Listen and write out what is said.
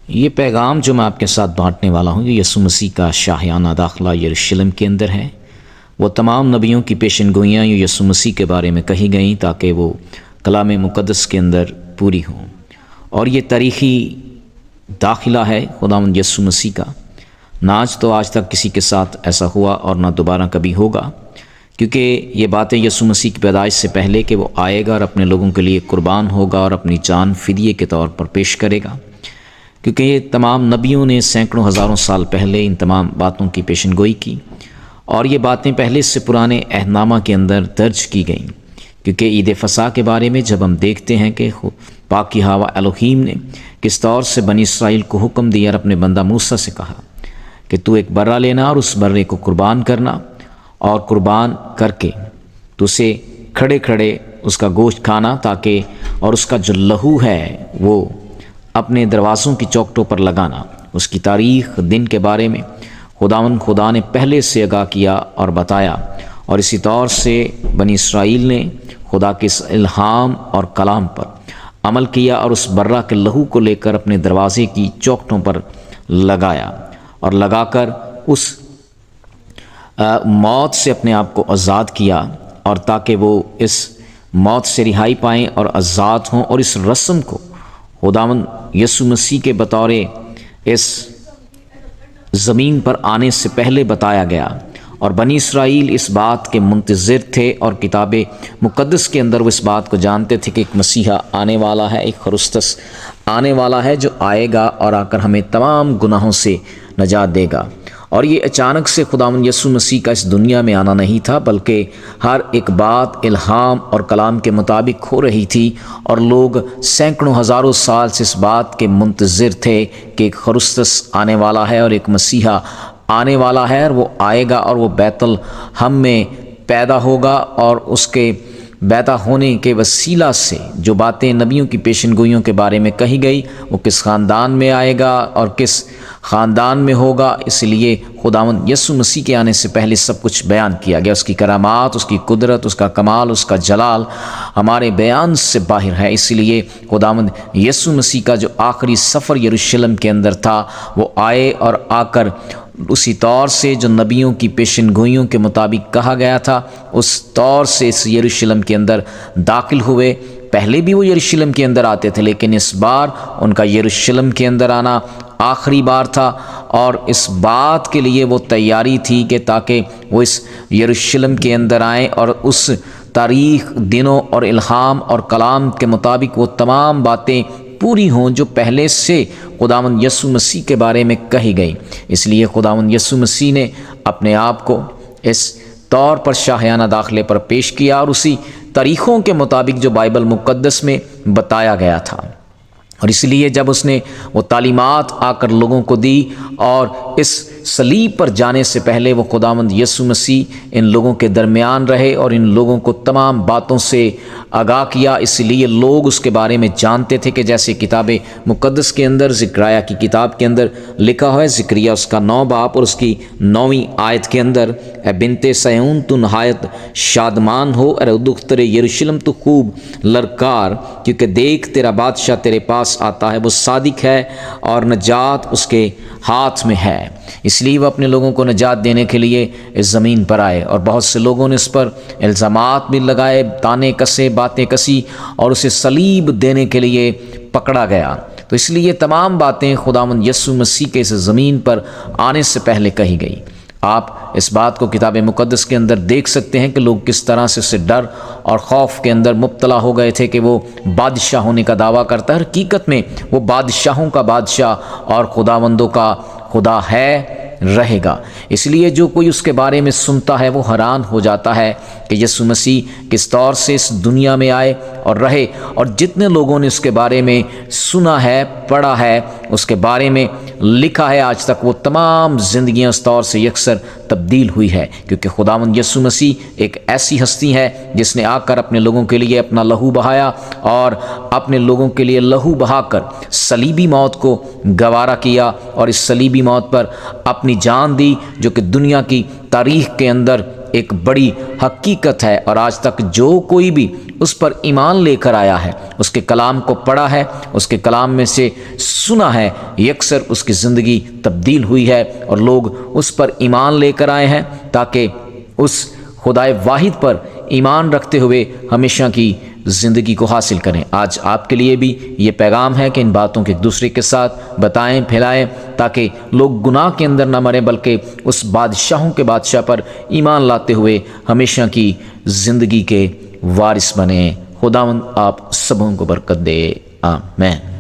یہ پیغام جو میں آپ کے ساتھ بانٹنے والا ہوں یہ یسوع مسیح کا شاہیانہ داخلہ یروشلم کے اندر ہے۔ وہ تمام نبیوں کی پیشن گوئیاں یسوع مسیح کے بارے میں کہی گئیں تاکہ وہ کلام مقدس کے اندر پوری ہوں، اور یہ تاریخی داخلہ ہے خداوند یسوع مسیح کا۔ نہ آج تک کسی کے ساتھ ایسا ہوا اور نہ دوبارہ کبھی ہوگا، کیونکہ یہ باتیں یسوع مسیح کی پیدائش سے پہلے کہ وہ آئے گا اور اپنے لوگوں کے لیے قربان ہوگا اور اپنی جان فدیے کے طور پر پیش کرے گا، کیونکہ یہ تمام نبیوں نے سینکڑوں ہزاروں سال پہلے ان تمام باتوں کی پیشن گوئی کی، اور یہ باتیں پہلے سے پرانے عہد نامہ کے اندر درج کی گئیں۔ کیونکہ عید فصح کے بارے میں جب ہم دیکھتے ہیں کہ پاک یہوہ الوہیم نے کس طور سے بنی اسرائیل کو حکم دیا اور اپنے بندہ موسیٰ سے کہا کہ تو ایک برہ لینا اور اس برے کو قربان کرنا، اور قربان کر کے تو اسے کھڑے کھڑے اس کا گوشت کھانا، تاکہ اور اس کا جو لہو ہے وہ اپنے دروازوں کی چوکٹوں پر لگانا۔ اس کی تاریخ دن کے بارے میں خدا نے پہلے سے آگاہ کیا اور بتایا، اور اسی طور سے بنی اسرائیل نے خدا کے اس الہام اور کلام پر عمل کیا اور اس برہ کے لہو کو لے کر اپنے دروازے کی چوکٹوں پر لگایا، اور لگا کر اس موت سے اپنے آپ کو آزاد کیا، اور تاکہ وہ اس موت سے رہائی پائیں اور آزاد ہوں۔ اور اس رسم کو خداوند یسوع مسیح کے بطور اس زمین پر آنے سے پہلے بتایا گیا، اور بنی اسرائیل اس بات کے منتظر تھے، اور کتاب مقدس کے اندر وہ اس بات کو جانتے تھے کہ ایک مسیحا آنے والا ہے، ایک خرستس آنے والا ہے جو آئے گا اور آ کر ہمیں تمام گناہوں سے نجات دے گا۔ اور یہ اچانک سے خداوند یسوع مسیح کا اس دنیا میں آنا نہیں تھا، بلکہ ہر ایک بات الہام اور کلام کے مطابق ہو رہی تھی، اور لوگ سینکڑوں ہزاروں سال سے اس بات کے منتظر تھے کہ ایک خرستس آنے والا ہے اور ایک مسیحا آنے والا ہے، اور وہ آئے گا اور وہ بیت الحم میں پیدا ہوگا، اور اس کے پیدا ہونے کے وسیلہ سے جو باتیں نبیوں کی پیشن گوئیوں کے بارے میں کہی گئی، وہ کس خاندان میں آئے گا اور کس خاندان میں ہوگا، اس لیے خداوند یسوع مسیح کے آنے سے پہلے سب کچھ بیان کیا گیا۔ اس کی کرامات، اس کی قدرت، اس کا کمال، اس کا جلال ہمارے بیان سے باہر ہے۔ اس لیے خداوند یسوع مسیح کا جو آخری سفر یروشلم کے اندر تھا، وہ آئے اور آ کر اسی طور سے جو نبیوں کی پیشن گوئیوں کے مطابق کہا گیا تھا، اس طور سے اس یروشلم کے اندر داخل ہوئے۔ پہلے بھی وہ یروشلم کے اندر آتے تھے، لیکن اس بار ان کا یروشلم کے اندر آنا آخری بار تھا، اور اس بات کے لیے وہ تیاری تھی کہ تاکہ وہ اس یروشلم کے اندر آئیں اور اس تاریخ، دنوں اور الہام اور کلام کے مطابق وہ تمام باتیں پوری ہوں جو پہلے سے خداوند یسوع مسیح کے بارے میں کہی گئی۔ اس لیے خداوند یسوع مسیح نے اپنے آپ کو اس طور پر شاہیانہ داخلے پر پیش کیا، اور اسی تاریخوں کے مطابق جو بائبل مقدس میں بتایا گیا تھا۔ اور اس لیے جب اس نے وہ تعلیمات آ کر لوگوں کو دی، اور اس صلیب پر جانے سے پہلے وہ خداوند یسوع مسیح ان لوگوں کے درمیان رہے اور ان لوگوں کو تمام باتوں سے آگاہ کیا۔ اس لیے لوگ اس کے بارے میں جانتے تھے کہ جیسے کتاب مقدس کے اندر زکریا کی کتاب کے اندر لکھا ہوا ہے، زکریا اس کا 9 باب اور اس کی 9ویں آیت کے اندر، اے بنت صہیون تو نہایت شادمان ہو، اے دختر یروشلم تو خوب لرکار، کیونکہ دیکھ تیرا بادشاہ تیرے پاس آتا ہے، وہ صادق ہے اور نجات اس کے ہاتھ میں ہے۔ اس لیے وہ اپنے لوگوں کو نجات دینے کے لیے اس زمین پر آئے، اور بہت سے لوگوں نے اس پر الزامات بھی لگائے، تانے کسے، باتیں کسی، اور اسے صلیب دینے کے لیے پکڑا گیا۔ تو اس لیے تمام باتیں خداوند یسوع مسیح کے اس زمین پر آنے سے پہلے کہی گئی۔ آپ اس بات کو کتاب مقدس کے اندر دیکھ سکتے ہیں کہ لوگ کس طرح سے اسے ڈر اور خوف کے اندر مبتلا ہو گئے تھے کہ وہ بادشاہ ہونے کا دعویٰ کرتا ہے۔ حقیقت میں وہ بادشاہوں کا بادشاہ اور خداوندوں کا خدا ہے، رہے گا۔ اس لیے جو کوئی اس کے بارے میں سنتا ہے وہ حیران ہو جاتا ہے کہ یسوع مسیح کس طور سے اس دنیا میں آئے اور رہے، اور جتنے لوگوں نے اس کے بارے میں سنا ہے، پڑھا ہے، اس کے بارے میں لکھا ہے، آج تک وہ تمام زندگیاں اس طور سے یکسر تبدیل ہوئی ہے، کیونکہ خداوند یسوع مسیح ایک ایسی ہستی ہے جس نے آ کر اپنے لوگوں کے لیے اپنا لہو بہایا، اور اپنے لوگوں کے لیے لہو بہا کر صلیبی موت کو گوارا کیا، اور اس صلیبی موت پر اپنی جان دی، جو کہ دنیا کی تاریخ کے اندر ایک بڑی حقیقت ہے۔ اور آج تک جو کوئی بھی اس پر ایمان لے کر آیا ہے، اس کے کلام کو پڑھا ہے، اس کے کلام میں سے سنا ہے، یکسر اس کی زندگی تبدیل ہوئی ہے اور لوگ اس پر ایمان لے کر آئے ہیں تاکہ اس خدائے واحد پر ایمان رکھتے ہوئے ہمیشہ کی زندگی کو حاصل کریں۔ آج آپ کے لیے بھی یہ پیغام ہے کہ ان باتوں کے ایک دوسرے کے ساتھ بتائیں، پھیلائیں، تاکہ لوگ گناہ کے اندر نہ مریں بلکہ اس بادشاہوں کے بادشاہ پر ایمان لاتے ہوئے ہمیشہ کی زندگی کے وارث بنیں۔ خداوند آپ سبوں کو برکت دے، آمین۔